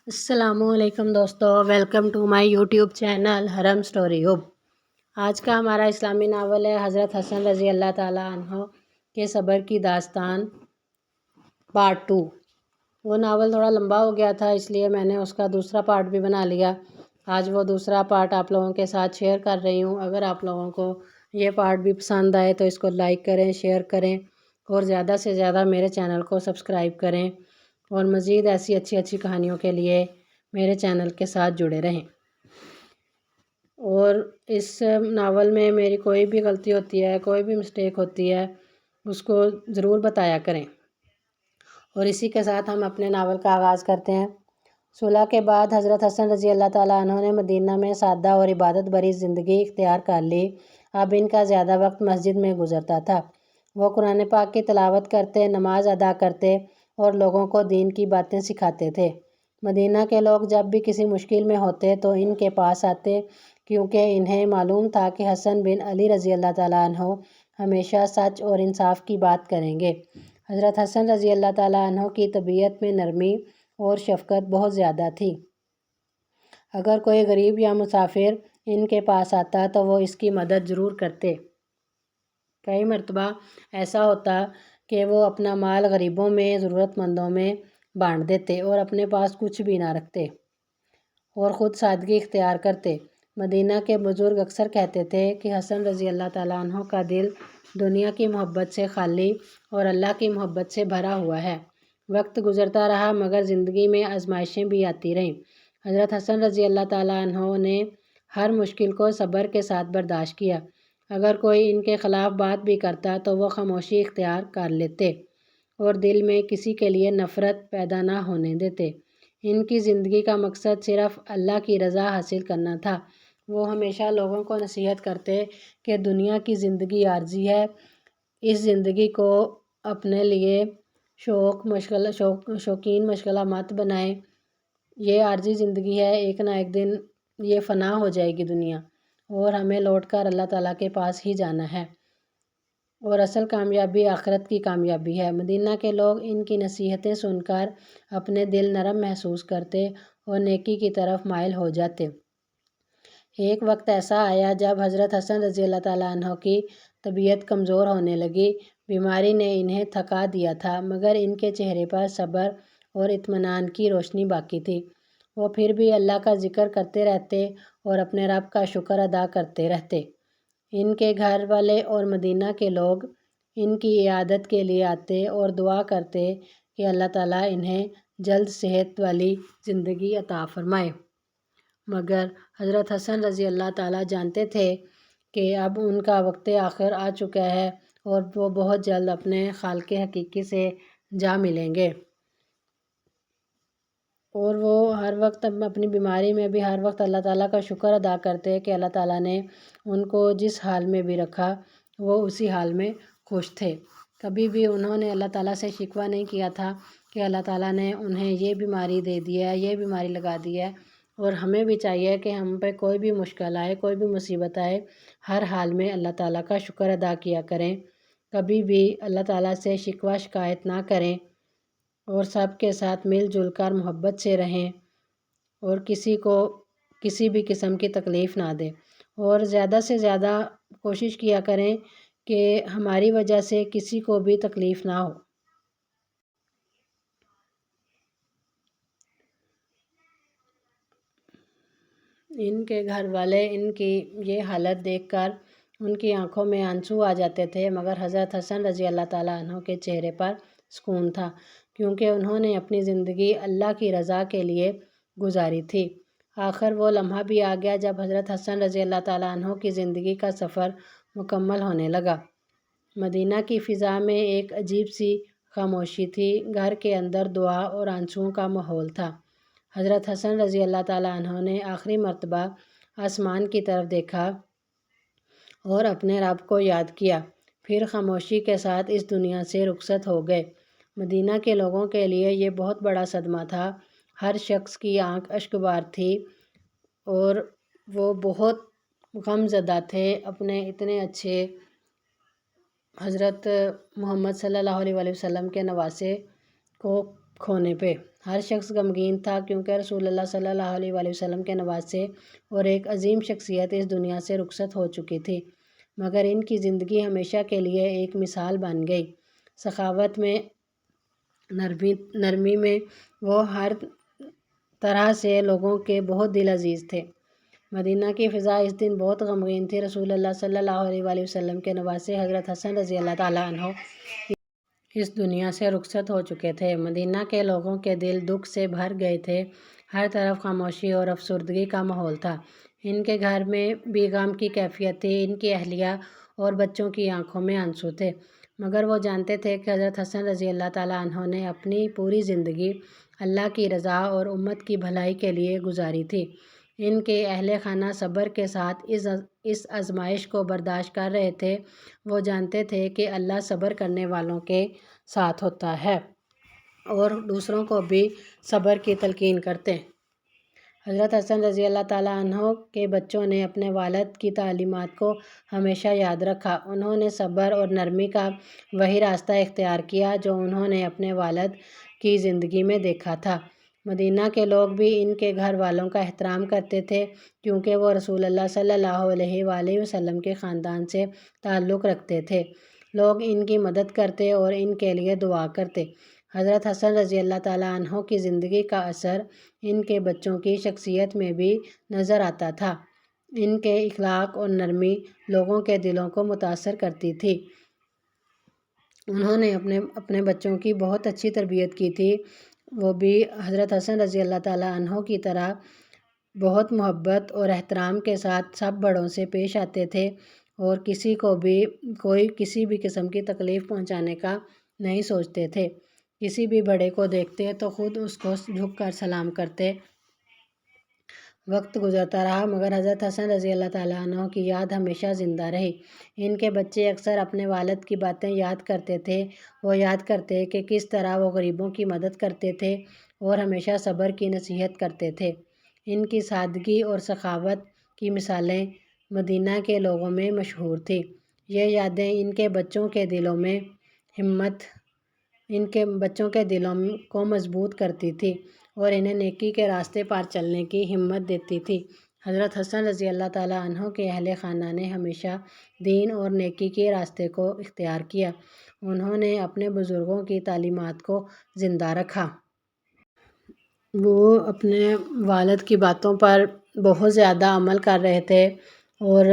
السلام علیکم دوستو، welcome to my YouTube channel حرم اسٹوری ہب۔ آج کا ہمارا اسلامی ناول ہے حضرت حسن رضی اللہ تعالیٰ عنہ کے صبر کی داستان پارٹ 2۔ وہ ناول تھوڑا لمبا ہو گیا تھا، اس لیے میں نے اس کا دوسرا پارٹ بھی بنا لیا۔ آج وہ دوسرا پارٹ آپ لوگوں کے ساتھ شیئر کر رہی ہوں۔ اگر آپ لوگوں کو یہ پارٹ بھی پسند آئے تو اس کو لائک کریں، شیئر کریں اور زیادہ سے زیادہ میرے چینل کو سبسکرائب کریں، اور مزید ایسی اچھی کہانیوں کے لیے میرے چینل کے ساتھ جڑے رہیں۔ اور اس ناول میں میری کوئی بھی غلطی ہوتی ہے، کوئی بھی مسٹیک ہوتی ہے، اس کو ضرور بتایا کریں۔ اور اسی کے ساتھ ہم اپنے ناول کا آغاز کرتے ہیں۔ صلح کے بعد حضرت حسن رضی اللہ تعالیٰ عنہ نے مدینہ میں سادہ اور عبادت بری زندگی اختیار کر لی۔ اب ان کا زیادہ وقت مسجد میں گزرتا تھا۔ وہ قرآن پاک کی تلاوت کرتے، نماز ادا کرتے اور لوگوں کو دین کی باتیں سکھاتے تھے۔ مدینہ کے لوگ جب بھی کسی مشکل میں ہوتے تو ان کے پاس آتے، کیونکہ انہیں معلوم تھا کہ حسن بن علی رضی اللہ تعالیٰ عنہ ہمیشہ سچ اور انصاف کی بات کریں گے۔ حضرت حسن رضی اللہ تعالیٰ عنہ کی طبیعت میں نرمی اور شفقت بہت زیادہ تھی۔ اگر کوئی غریب یا مسافر ان کے پاس آتا تو وہ اس کی مدد ضرور کرتے۔ کئی مرتبہ ایسا ہوتا کہ وہ اپنا مال غریبوں میں، ضرورت مندوں میں بانٹ دیتے اور اپنے پاس کچھ بھی نہ رکھتے اور خود سادگی اختیار کرتے۔ مدینہ کے بزرگ اکثر کہتے تھے کہ حسن رضی اللہ تعالیٰ عنہ کا دل دنیا کی محبت سے خالی اور اللہ کی محبت سے بھرا ہوا ہے۔ وقت گزرتا رہا مگر زندگی میں آزمائشیں بھی آتی رہیں۔ حضرت حسن رضی اللہ تعالیٰ عنہ نے ہر مشکل کو صبر کے ساتھ برداشت کیا۔ اگر کوئی ان کے خلاف بات بھی کرتا تو وہ خاموشی اختیار کر لیتے اور دل میں کسی کے لیے نفرت پیدا نہ ہونے دیتے۔ ان کی زندگی کا مقصد صرف اللہ کی رضا حاصل کرنا تھا۔ وہ ہمیشہ لوگوں کو نصیحت کرتے کہ دنیا کی زندگی عارضی ہے، اس زندگی کو اپنے لیے شوقین مشغلہ مت بنائیں۔ یہ عارضی زندگی ہے، ایک نہ ایک دن یہ فنا ہو جائے گی دنیا، اور ہمیں لوٹ کر اللہ تعالیٰ کے پاس ہی جانا ہے، اور اصل کامیابی آخرت کی کامیابی ہے۔ مدینہ کے لوگ ان کی نصیحتیں سن کر اپنے دل نرم محسوس کرتے اور نیکی کی طرف مائل ہو جاتے۔ ایک وقت ایسا آیا جب حضرت حسن رضی اللہ تعالیٰ عنہ کی طبیعت کمزور ہونے لگی۔ بیماری نے انہیں تھکا دیا تھا مگر ان کے چہرے پر صبر اور اطمینان کی روشنی باقی تھی۔ وہ پھر بھی اللہ کا ذکر کرتے رہتے اور اپنے رب کا شکر ادا کرتے رہتے۔ ان کے گھر والے اور مدینہ کے لوگ ان کی عیادت کے لیے آتے اور دعا کرتے کہ اللہ تعالیٰ انہیں جلد صحت والی زندگی عطا فرمائے۔ مگر حضرت حسن رضی اللہ تعالیٰ جانتے تھے کہ اب ان کا وقت آخر آ چکا ہے اور وہ بہت جلد اپنے خالق حقیقی سے جا ملیں گے۔ اور وہ ہر وقت اپنی بیماری میں بھی ہر وقت اللہ تعالیٰ کا شکر ادا کرتے کہ اللہ تعالیٰ نے ان کو جس حال میں بھی رکھا وہ اسی حال میں خوش تھے۔ کبھی بھی انہوں نے اللہ تعالیٰ سے شکوہ نہیں کیا تھا کہ اللہ تعالیٰ نے انہیں یہ بیماری دے دی ہے، یہ بیماری لگا دی ہے۔ اور ہمیں بھی چاہیے کہ ہم پہ کوئی بھی مشکل آئے، کوئی بھی مصیبت آئے، ہر حال میں اللہ تعالیٰ کا شکر ادا کیا کریں، کبھی بھی اللہ تعالیٰ سے شکوہ شکایت نہ کریں، اور سب کے ساتھ مل جل کر محبت سے رہیں، اور کسی کو کسی بھی قسم کی تکلیف نہ دیں، اور زیادہ سے زیادہ کوشش کیا کریں کہ ہماری وجہ سے کسی کو بھی تکلیف نہ ہو۔ ان کے گھر والے ان کی یہ حالت دیکھ کر ان کی آنکھوں میں آنسو آ جاتے تھے، مگر حضرت حسن رضی اللہ تعالیٰ عنہ کے چہرے پر سکون تھا، کیونکہ انہوں نے اپنی زندگی اللہ کی رضا کے لیے گزاری تھی۔ آخر وہ لمحہ بھی آ گیا جب حضرت حسن رضی اللہ تعالیٰ عنہ کی زندگی کا سفر مکمل ہونے لگا۔ مدینہ کی فضا میں ایک عجیب سی خاموشی تھی، گھر کے اندر دعا اور آنسوؤں کا ماحول تھا۔ حضرت حسن رضی اللہ تعالیٰ عنہ نے آخری مرتبہ آسمان کی طرف دیکھا اور اپنے رب کو یاد کیا، پھر خاموشی کے ساتھ اس دنیا سے رخصت ہو گئے۔ مدینہ کے لوگوں کے لیے یہ بہت بڑا صدمہ تھا۔ ہر شخص کی آنکھ اشک بار تھی اور وہ بہت غم زدہ تھے اپنے اتنے اچھے حضرت محمد صلی اللہ علیہ وسلم کے نواسے کو کھونے پہ۔ ہر شخص غمگین تھا کیونکہ رسول اللہ صلی اللہ علیہ وآلہ وسلم کے نواسے اور ایک عظیم شخصیت اس دنیا سے رخصت ہو چکی تھی، مگر ان کی زندگی ہمیشہ کے لیے ایک مثال بن گئی۔ سخاوت میں، نرمی میں وہ ہر طرح سے لوگوں کے بہت دل عزیز تھے۔ مدینہ کی فضا اس دن بہت غمگین تھی۔ رسول اللہ صلی اللہ علیہ وآلہ وسلم کے نواسے حضرت حسن رضی اللہ تعالیٰ عنہ اس دنیا سے رخصت ہو چکے تھے۔ مدینہ کے لوگوں کے دل دکھ سے بھر گئے تھے، ہر طرف خاموشی اور افسردگی کا ماحول تھا۔ ان کے گھر میں بھی غم کی کیفیت تھی، ان کی اہلیہ اور بچوں کی آنکھوں میں آنسو تھے، مگر وہ جانتے تھے کہ حضرت حسن رضی اللہ تعالیٰ عنہ نے اپنی پوری زندگی اللہ کی رضا اور امت کی بھلائی کے لیے گزاری تھی۔ ان کے اہل خانہ صبر کے ساتھ اس آزمائش کو برداشت کر رہے تھے۔ وہ جانتے تھے کہ اللہ صبر کرنے والوں کے ساتھ ہوتا ہے اور دوسروں کو بھی صبر کی تلقین کرتے۔ حضرت حسن رضی اللہ تعالیٰ عنہ کے بچوں نے اپنے والد کی تعلیمات کو ہمیشہ یاد رکھا۔ انہوں نے صبر اور نرمی کا وہی راستہ اختیار کیا جو انہوں نے اپنے والد کی زندگی میں دیکھا تھا۔ مدینہ کے لوگ بھی ان کے گھر والوں کا احترام کرتے تھے کیونکہ وہ رسول اللہ صلی اللہ علیہ وآلہ وسلم کے خاندان سے تعلق رکھتے تھے۔ لوگ ان کی مدد کرتے اور ان کے لیے دعا کرتے۔ حضرت حسن رضی اللہ تعالیٰ عنہ کی زندگی کا اثر ان کے بچوں کی شخصیت میں بھی نظر آتا تھا۔ ان کے اخلاق اور نرمی لوگوں کے دلوں کو متاثر کرتی تھی۔ انہوں نے اپنے بچوں کی بہت اچھی تربیت کی تھی۔ وہ بھی حضرت حسن رضی اللہ تعالیٰ عنہ کی طرح بہت محبت اور احترام کے ساتھ سب بڑوں سے پیش آتے تھے اور کسی بھی قسم کی تکلیف پہنچانے کا نہیں سوچتے تھے۔ کسی بھی بڑے کو دیکھتے تو خود اس کو جھک کر سلام کرتے۔ وقت گزرتا رہا مگر حضرت حسن رضی اللہ تعالیٰ عنہ کی یاد ہمیشہ زندہ رہی۔ ان کے بچے اکثر اپنے والد کی باتیں یاد کرتے تھے۔ وہ یاد کرتے کہ کس طرح وہ غریبوں کی مدد کرتے تھے اور ہمیشہ صبر کی نصیحت کرتے تھے۔ ان کی سادگی اور سخاوت کی مثالیں مدینہ کے لوگوں میں مشہور تھیں۔ یہ یادیں ان کے بچوں کے دلوں کو مضبوط کرتی تھی اور انہیں نیکی کے راستے پر چلنے کی ہمت دیتی تھی۔ حضرت حسن رضی اللہ تعالیٰ عنہ کے اہل خانہ نے ہمیشہ دین اور نیکی کے راستے کو اختیار کیا۔ انہوں نے اپنے بزرگوں کی تعلیمات کو زندہ رکھا۔ وہ اپنے والد کی باتوں پر بہت زیادہ عمل کر رہے تھے اور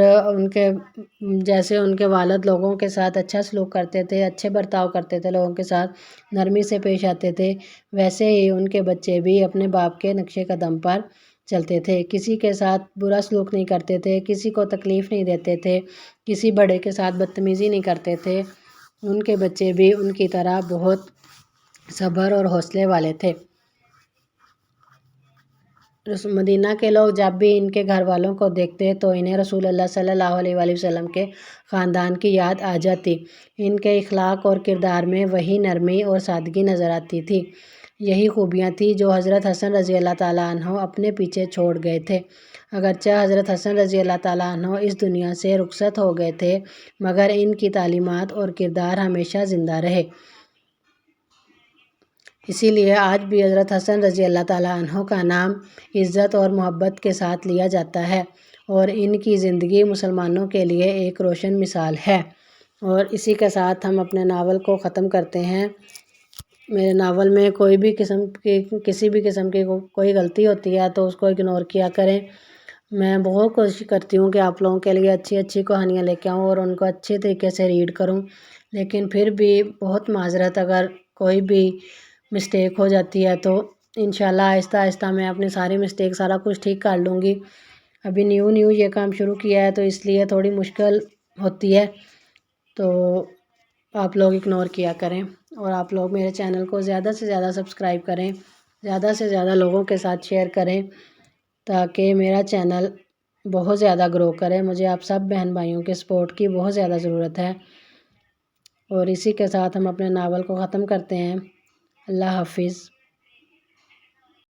جیسے ان کے والد لوگوں کے ساتھ اچھا سلوک کرتے تھے، اچھے برتاؤ کرتے تھے، لوگوں کے ساتھ نرمی سے پیش آتے تھے، ویسے ہی ان کے بچے بھی اپنے باپ کے نقش قدم پر چلتے تھے۔ کسی کے ساتھ برا سلوک نہیں کرتے تھے، کسی کو تکلیف نہیں دیتے تھے، کسی بڑے کے ساتھ بدتمیزی نہیں کرتے تھے۔ ان کے بچے بھی ان کی طرح بہت صبر اور حوصلے والے تھے۔ مدینہ کے لوگ جب بھی ان کے گھر والوں کو دیکھتے تو انہیں رسول اللہ صلی اللہ علیہ وآلہ وسلم کے خاندان کی یاد آ جاتی۔ ان کے اخلاق اور کردار میں وہی نرمی اور سادگی نظر آتی تھی۔ یہی خوبیاں تھیں جو حضرت حسن رضی اللہ تعالیٰ عنہ اپنے پیچھے چھوڑ گئے تھے۔ اگرچہ حضرت حسن رضی اللہ تعالیٰ عنہ اس دنیا سے رخصت ہو گئے تھے مگر ان کی تعلیمات اور کردار ہمیشہ زندہ رہے۔ اسی لیے آج بھی حضرت حسن رضی اللہ تعالیٰ عنہ کا نام عزت اور محبت کے ساتھ لیا جاتا ہے اور ان کی زندگی مسلمانوں کے لیے ایک روشن مثال ہے۔ اور اسی کے ساتھ ہم اپنے ناول کو ختم کرتے ہیں۔ میرے ناول میں کسی بھی قسم کی کوئی غلطی ہوتی ہے تو اس کو اگنور کیا کریں۔ میں بہت کوشش کرتی ہوں کہ آپ لوگوں کے لیے اچھی اچھی کہانیاں لے کے آؤں اور ان کو اچھے طریقے سے ریڈ کروں، لیکن پھر بھی بہت معذرت اگر کوئی بھی مسٹیک ہو جاتی ہے تو انشاءاللہ آہستہ آہستہ میں اپنی ساری مسٹیک سارا کچھ ٹھیک کر لوں گی۔ ابھی نیو یہ کام شروع کیا ہے تو اس لیے تھوڑی مشکل ہوتی ہے، تو آپ لوگ اگنور کیا کریں اور آپ لوگ میرے چینل کو زیادہ سے زیادہ سبسکرائب کریں، زیادہ سے زیادہ لوگوں کے ساتھ شیئر کریں تاکہ میرا چینل بہت زیادہ گرو کرے۔ مجھے آپ سب بہن بھائیوں کے سپورٹ کی بہت زیادہ ضرورت ہے۔ اور اسی کے ساتھ ہم اپنے ناول کو ختم کرتے ہیں۔ اللہ حافظ۔